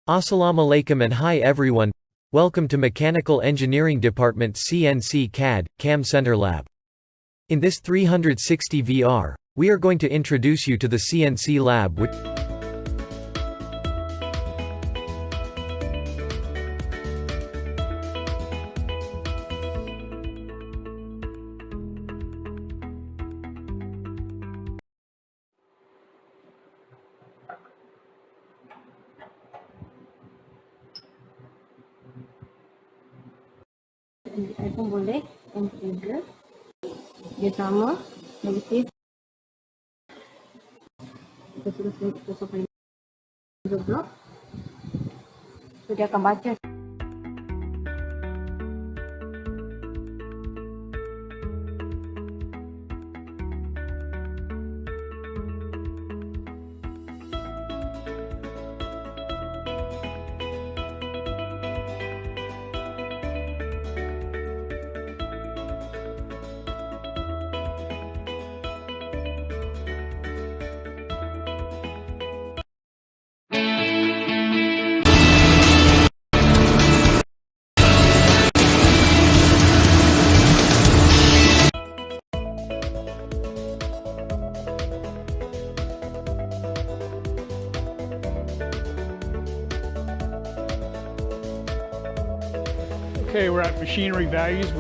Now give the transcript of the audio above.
Assalamu alaikum and hi everyone. Welcome to Mechanical Engineering Department CNC CAD, CAM Center Lab. In this 360 VR, we are going to introduce you to the CNC lab which iPhone boleh yang ketiga dia sama negatif kita sudah sampai blok so dia akan baca. Okay, we're at machinery values.